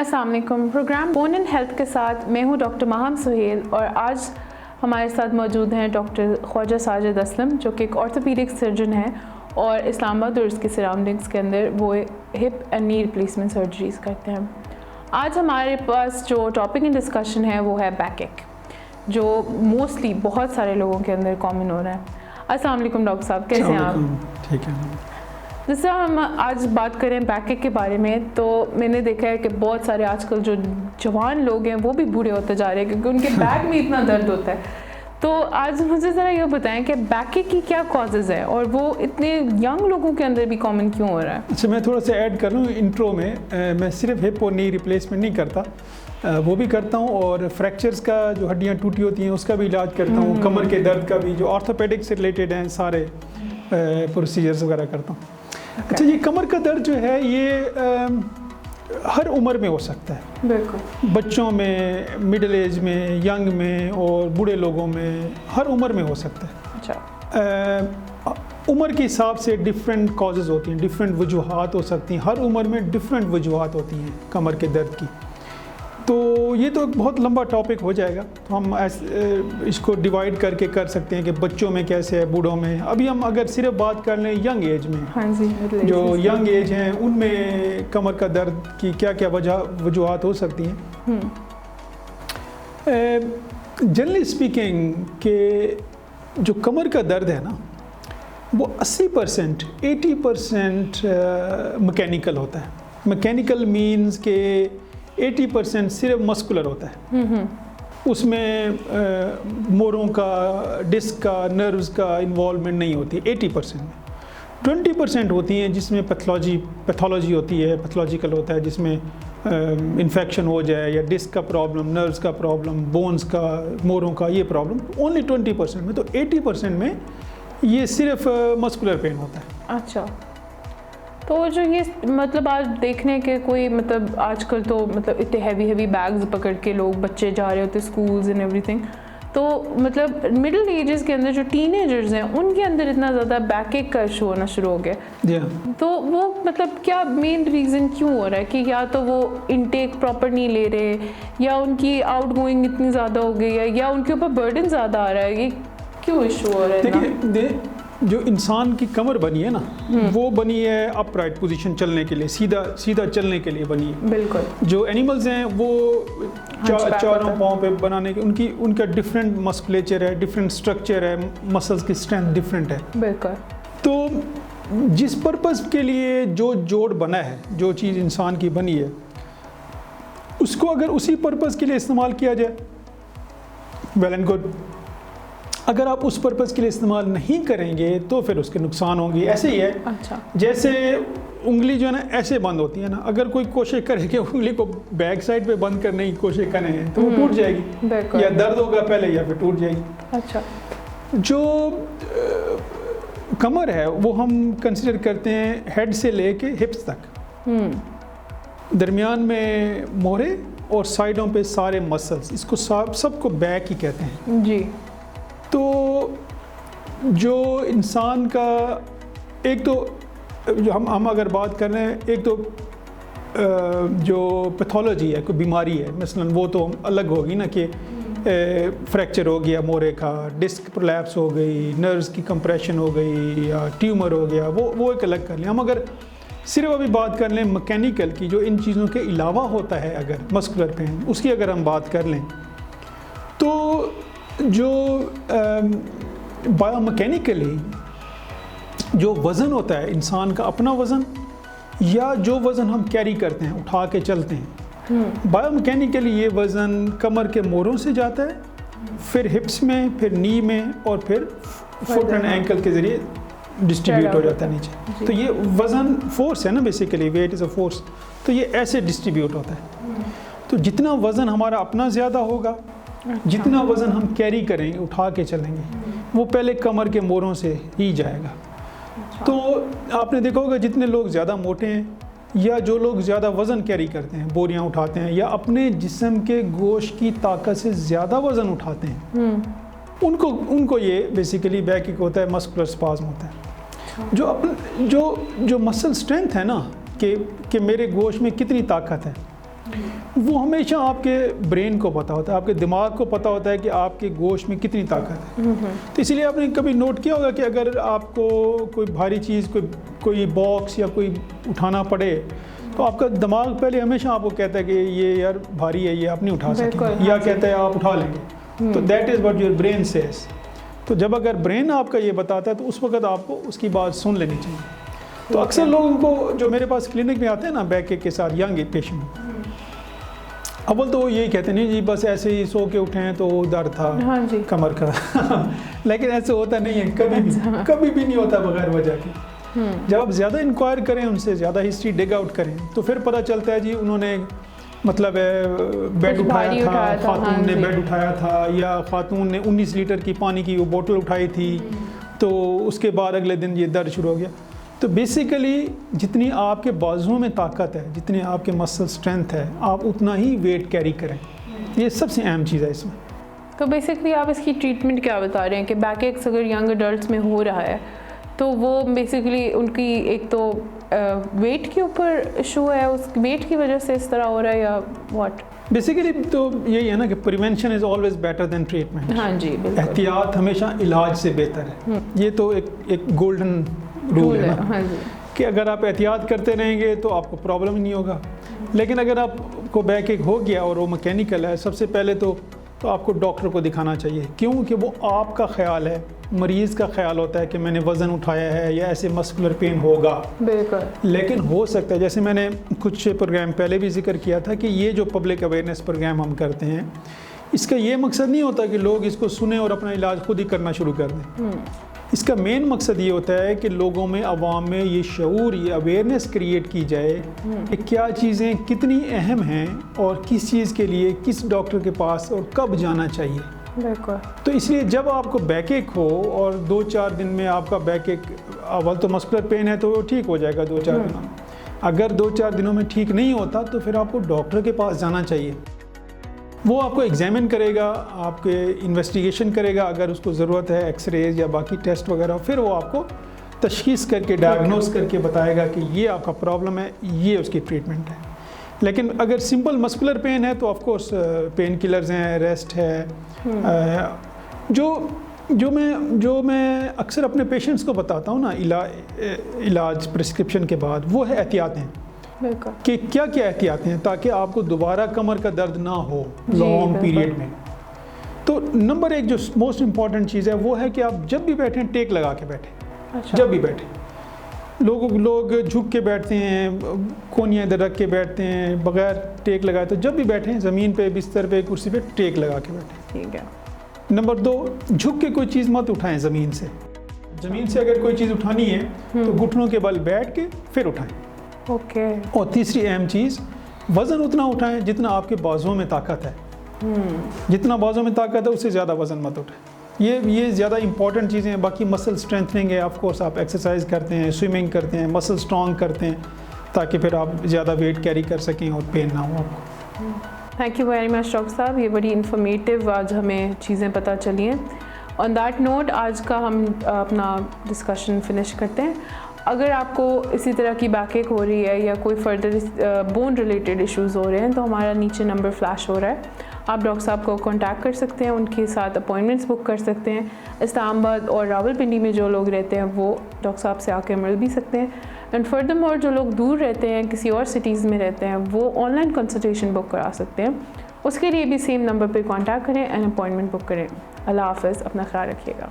السلام علیکم. Programme bone and health کے ساتھ میں ہوں ڈاکٹر ماہم سہیل, اور آج ہمارے ساتھ موجود ہیں ڈاکٹر خواجہ ساجد اسلم, جو کہ ایک آرتھوپیڈک سرجن ہیں اور اسلام آباد اور اس کے سراؤنڈنگس کے اندر وہ ہپ اینڈ نی ریپلیسمنٹ سرجریز کرتے ہیں. آج ہمارے پاس جو ٹاپک ان ڈسکشن ہے وہ ہے بیک ایک, جو موسٹلی بہت سارے لوگوں کے اندر کامن ہو رہا ہے. السلام علیکم ڈاکٹر صاحب, کیسے ہیں آپ؟ ٹھیک ہے. جیسے ہم آج بات کریں بیک ایک کے بارے میں, تو میں نے دیکھا ہے کہ بہت سارے آج کل جو جوان لوگ ہیں وہ بھی بوڑھے ہوتے جا رہے ہیں کیونکہ ان کے بیک میں اتنا درد ہوتا ہے. تو آج مجھے ذرا یہ بتائیں کہ بیک ایک کی کیا کازز ہے اور وہ اتنے ینگ لوگوں کے اندر بھی کامن کیوں ہو رہا ہے؟ اچھا, میں تھوڑا سا ایڈ کر لوں انٹرو میں. میں صرف ہپ اور نی ریپلیسمنٹ نہیں کرتا, وہ بھی کرتا ہوں, اور فریکچرز کا جو ہڈیاں ٹوٹی ہوتی ہیں اس کا بھی علاج کرتا ہوں, کمر کے درد کا بھی, جو آرتھوپیڈک سے ریلیٹڈ ہیں سارے پروسیجرز وغیرہ کرتا ہوں. اچھا, یہ کمر کا درد جو ہے یہ ہر عمر میں ہو سکتا ہے. بالکل, بچوں میں, مڈل ایج میں, ینگ میں اور بوڑھے لوگوں میں, ہر عمر میں ہو سکتا ہے. اچھا, عمر کے حساب سے ڈفرینٹ کازز ہوتی ہیں, ڈفرینٹ وجوہات ہو سکتی ہیں, ہر عمر میں ڈفرینٹ وجوہات ہوتی ہیں کمر کے درد کی. تو یہ تو بہت لمبا ٹاپک ہو جائے گا, تو ہم اس کو ڈیوائڈ کر کے کر سکتے ہیں کہ بچوں میں کیسے ہے, بوڑھوں میں. ابھی ہم اگر صرف بات کر لیں ینگ ایج میں, ہاں جی, جو ینگ ایج ہیں ان میں کمر کا درد کی کیا کیا وجوہات ہو سکتی ہیں. جنرلی اسپیکنگ کہ جو کمر کا درد ہے نا, وہ 80% 80% مکینیکل ہوتا ہے. مکینیکل مینز کہ 80% صرف مسکولر ہوتا ہے. اس میں موڑوں کا, ڈسک کا, نروز کا انوالومنٹ نہیں ہوتی 80% میں. 20% ہوتی ہیں جس میں پیتھولوجی ہوتی ہے, پیتھولوجیکل ہوتا ہے, جس میں انفیکشن ہو جائے یا ڈسک کا پرابلم, نروز کا پرابلم, بونز کا, موڑوں کا یہ پرابلم. اونلی 20% میں. تو 80% میں یہ صرف مسکولر پین ہوتا ہے. اچھا, تو جو یہ مطلب آج دیکھنے کے کوئی مطلب آج کل تو مطلب اتنے ہیوی بیگز پکڑ کے لوگ بچے جا رہے ہوتے اسکولز اینڈ ایوری تھنگ, تو مطلب مڈل ایجز کے اندر جو ٹین ایجرز ہیں ان کے اندر اتنا زیادہ بیک ایک کا ایشو ہونا شروع ہو گیا. تو وہ مطلب کیا مین ریزن کیوں ہو رہا ہے کہ یا تو وہ انٹیک پراپر نہیں لے رہے, یا ان کی آؤٹ گوئنگ اتنی زیادہ ہو گئی ہے, یا ان کے اوپر برڈن زیادہ آ رہا ہے, یہ کیوں ایشو ہو رہا ہے؟ دیکھیے, جو انسان کی کمر بنی ہے نا, وہ بنی ہے اپ رائٹ پوزیشن چلنے کے لیے, سیدھا چلنے کے لیے بنی ہے. بالکل. جو اینیملز ہیں وہ چاروں پاؤں پہ بنانے کے ان کا ڈفرینٹ مسکولیچر ہے, ڈفرینٹ اسٹرکچر ہے, مسلز کی اسٹرینتھ ڈفرینٹ ہے. بالکل. تو جس پرپز کے لیے جو جوڑ بنا ہے, جو چیز انسان کی بنی ہے, اس کو اگر اسی پرپز کے لیے استعمال کیا جائے, ویل اینڈ گڈ. اگر آپ اس پرپز کے لیے استعمال نہیں کریں گے تو پھر اس کے نقصان ہوں گے. ایسے ہی ہے. اچھا, جیسے انگلی جو ہے نا ایسے بند ہوتی ہے نا, اگر کوئی کوشش کرے کہ انگلی کو بیک سائڈ پہ بند کرنے کی کوشش کریں تو وہ ٹوٹ جائے گی, یا درد ہوگا پہلے یا پھر ٹوٹ جائے گی. اچھا, جو کمر ہے وہ ہم کنسیڈر کرتے ہیں ہیڈ سے لے کے ہپس تک, درمیان میں موہرے اور سائڈوں پہ سارے مسلس, اس کو سب کو بیک ہی کہتے ہیں. جی. تو جو انسان کا ایک تو جو ہم اگر بات کر رہے ہیں, ایک تو جو پیتھولوجی ہے, کوئی بیماری ہے مثلاً, وہ تو الگ ہوگی نا کہ فریکچر ہو گیا موڑے کا, ڈسک پرولیپس ہو گئی, نروز کی کمپریشن ہو گئی, یا ٹیومر ہو گیا, وہ ایک الگ کر لیں. ہم اگر صرف ابھی بات کر لیں مکینیکل کی, جو ان چیزوں کے علاوہ ہوتا ہے, اگر مسکولر پین, اس کی اگر ہم بات کر لیں, تو جو بایو مکینیکلی جو وزن ہوتا ہے انسان کا, اپنا وزن یا جو وزن ہم کیری کرتے ہیں, اٹھا کے چلتے ہیں, بایو مکینیکلی یہ وزن کمر کے موڑوں سے جاتا ہے, پھر ہپس میں, پھر نی میں, اور پھر فٹ اینڈ اینکل کے ذریعے ڈسٹریبیوٹ ہو جاتا ہے نیچے. تو یہ وزن فورس ہے نا, basically weight is a force. تو یہ ایسے ڈسٹریبیوٹ ہوتا ہے. تو جتنا وزن ہمارا اپنا زیادہ ہوگا, جتنا وزن ہم کیری کریں گے, اٹھا کے چلیں گے, وہ پہلے کمر کے موڑوں سے ہی جائے گا. تو آپ نے دیکھا ہوگا جتنے لوگ زیادہ موٹے ہیں, یا جو لوگ زیادہ وزن کیری کرتے ہیں, بوریاں اٹھاتے ہیں, یا اپنے جسم کے گوشت کی طاقت سے زیادہ وزن اٹھاتے ہیں, ان کو یہ بیسیکلی بیک ایک ہوتا ہے, مسکولر اسپازم ہوتا ہے. جو مسل اسٹرینتھ ہے نا, کہ میرے گوشت میں کتنی طاقت ہے, وہ ہمیشہ آپ کے برین کو پتہ ہوتا ہے, آپ کے دماغ کو پتہ ہوتا ہے کہ آپ کے گوشت میں کتنی طاقت ہے. تو اسی لیے آپ نے کبھی نوٹ کیا ہوگا کہ اگر آپ کو کوئی بھاری چیز کوئی باکس یا کوئی اٹھانا پڑے تو آپ کا دماغ پہلے ہمیشہ آپ کو کہتا ہے کہ یہ یار بھاری ہے, یہ آپ نہیں اٹھا سکیں گے, یا کہتا ہے آپ اٹھا لیں گے. تو that is what your brain says. تو جب اگر برین آپ کا یہ بتاتا ہے تو اس وقت آپ کو اس کی بات سن لینی چاہیے. تو اکثر لوگوں کو جو میرے پاس کلینک میں آتے ہیں نا بیک ایک کے ساتھ, ینگ پیشنٹ, اول تو وہ یہی کہتے ہیں نہیں جی بس ایسے ہی سو کے اٹھے ہیں تو درد تھا کمر کا. لیکن ایسے ہوتا نہیں ہے, کبھی بھی نہیں ہوتا بغیر وجہ کے. جب آپ زیادہ انکوائر کریں, ان سے زیادہ ہسٹری ڈگ آؤٹ کریں, تو پھر پتہ چلتا ہے جی انہوں نے مطلب بیڈ اٹھایا تھا, خاتون نے بیڈ اٹھایا تھا, یا خاتون نے 19 لیٹر کی پانی کی وہ بوٹل اٹھائی تھی, تو اس کے بعد اگلے دن یہ درد شروع ہو گیا. تو بیسیکلی جتنی آپ کے بازوؤں میں طاقت ہے, جتنی آپ کے مسل اسٹرینتھ ہے, آپ اتنا ہی ویٹ کیری کریں. یہ سب سے اہم چیز ہے اس میں. تو بیسکلی آپ اس کی ٹریٹمنٹ کیا بتا رہے ہیں کہ بیک ایکس اگر ینگ ایڈلٹس میں ہو رہا ہے تو وہ بیسیکلی ان کی ایک تو ویٹ کے اوپر ایشو ہے, اس ویٹ کی وجہ سے اس طرح ہو رہا ہے, یا واٹ؟ بیسیکلی تو یہی ہے نا کہ prevention is always better than treatment. ہاں جی, بالکل. احتیاط ہمیشہ علاج سے بہتر ہے. یہ تو ایک گولڈن رول ہے نا, کہ اگر آپ احتیاط کرتے رہیں گے تو آپ کو پرابلم ہی نہیں ہوگا. لیکن اگر آپ کو بیک ایک ہو گیا اور وہ مکینیکل ہے, سب سے پہلے تو آپ کو ڈاکٹر کو دکھانا چاہیے. کیوں کہ وہ آپ کا خیال ہے, مریض کا خیال ہوتا ہے کہ میں نے وزن اٹھایا ہے یا ایسے مسکولر پین ہوگا. بالکل. لیکن ہو سکتا ہے, جیسے میں نے کچھ پروگرام پہلے بھی ذکر کیا تھا, کہ یہ جو پبلک اویئرنیس پروگرام ہم کرتے ہیں, اس کا یہ مقصد نہیں ہوتا کہ لوگ اس کو سنیں اور اپنا علاج خود ہی کرنا شروع کر دیں. اس کا مین مقصد یہ ہوتا ہے کہ لوگوں میں, عوام میں یہ شعور, یہ اویئرنیس کریٹ کی جائے کہ کیا چیزیں کتنی اہم ہیں اور کس چیز کے لیے کس ڈاکٹر کے پاس اور کب جانا چاہیے. تو اس لیے جب آپ کو بیک ایک ہو اور 2-4 دن میں آپ کا بیک ایک, اول تو مسکولر پین ہے تو وہ ٹھیک ہو جائے گا 2-4 دنوں میں. اگر 2-4 دنوں میں ٹھیک نہیں ہوتا تو پھر آپ کو ڈاکٹر کے پاس جانا چاہیے. وہ آپ کو ایگزامن کرے گا, آپ کے انویسٹیگیشن کرے گا اگر اس کو ضرورت ہے, ایکس ریز یا باقی ٹیسٹ وغیرہ, پھر وہ آپ کو تشخیص کر کے ڈائگنوز کر کے بتائے گا کہ یہ آپ کا پرابلم ہے, یہ اس کی ٹریٹمنٹ ہے. لیکن اگر سمپل مسکولر پین ہے تو آف کورس پین کلرز ہیں, ریسٹ ہے. جو میں اکثر اپنے پیشنٹس کو بتاتا ہوں نا علاج پرسکرپشن کے بعد, وہ ہے احتیاطیں, کہ کیا کیا احتیاط ہیں تاکہ آپ کو دوبارہ کمر کا درد نہ ہو لانگ پیریڈ میں. تو نمبر 1 جو موسٹ امپورٹنٹ چیز ہے وہ ہے کہ آپ جب بھی بیٹھیں ٹیک لگا کے بیٹھیں. جب بھی بیٹھیں, لوگ جھک کے بیٹھتے ہیں, کونیاں ادھر رکھ کے بیٹھتے ہیں بغیر ٹیک لگائے. تو جب بھی بیٹھیں زمین پہ, بستر پہ, کرسی پہ ٹیک لگا کے بیٹھیں. ٹھیک ہے. نمبر 2, جھک کے کوئی چیز مت اٹھائیں زمین سے. زمین سے اگر کوئی چیز اٹھانی ہے تو گھٹنوں کے بل بیٹھ کے پھر اٹھائیں. اوکے. اور تیسری اہم چیز, وزن اتنا اٹھائیں جتنا آپ کے بازوؤں میں طاقت ہے. جتنا بازوؤں میں طاقت ہے اس سے زیادہ وزن مت اٹھائیں. یہ زیادہ امپورٹنٹ چیزیں ہیں. باقی مسل اسٹرینتھنگ ہے, آف کورس آپ ایکسرسائز کرتے ہیں, سوئمنگ کرتے ہیں, مسل اسٹرانگ کرتے ہیں تاکہ پھر آپ زیادہ ویٹ کیری کر سکیں اور پین نہ ہو آپ کو. Thank you very much doctor صاحب, یہ بڑی انفارمیٹیو آج ہمیں چیزیں پتہ چلی ہیں. آن دیٹ نوٹ آج کا ہم اپنا ڈسکشن فنش کرتے ہیں. اگر آپ کو اسی طرح کی بیک ایک ہو رہی ہے یا کوئی فردر بون ریلیٹڈ ایشوز ہو رہے ہیں تو ہمارا نیچے نمبر فلیش ہو رہا ہے, آپ ڈاکٹر صاحب کو کانٹیکٹ کر سکتے ہیں, ان کے ساتھ اپوائنٹمنٹس بک کر سکتے ہیں. اسلام آباد اور راولپنڈی میں جو لوگ رہتے ہیں وہ ڈاکٹر صاحب سے آ کے مل بھی سکتے ہیں. اینڈ فردر مور جو لوگ دور رہتے ہیں, کسی اور سٹیز میں رہتے ہیں, وہ آن لائن کنسلٹیشن بک کرا سکتے ہیں. اس کے لیے بھی سیم نمبر پہ کانٹیکٹ کریں اینڈ اپوائنٹمنٹ بک کریں. اللہ حافظ, اپنا خیال رکھیے گا.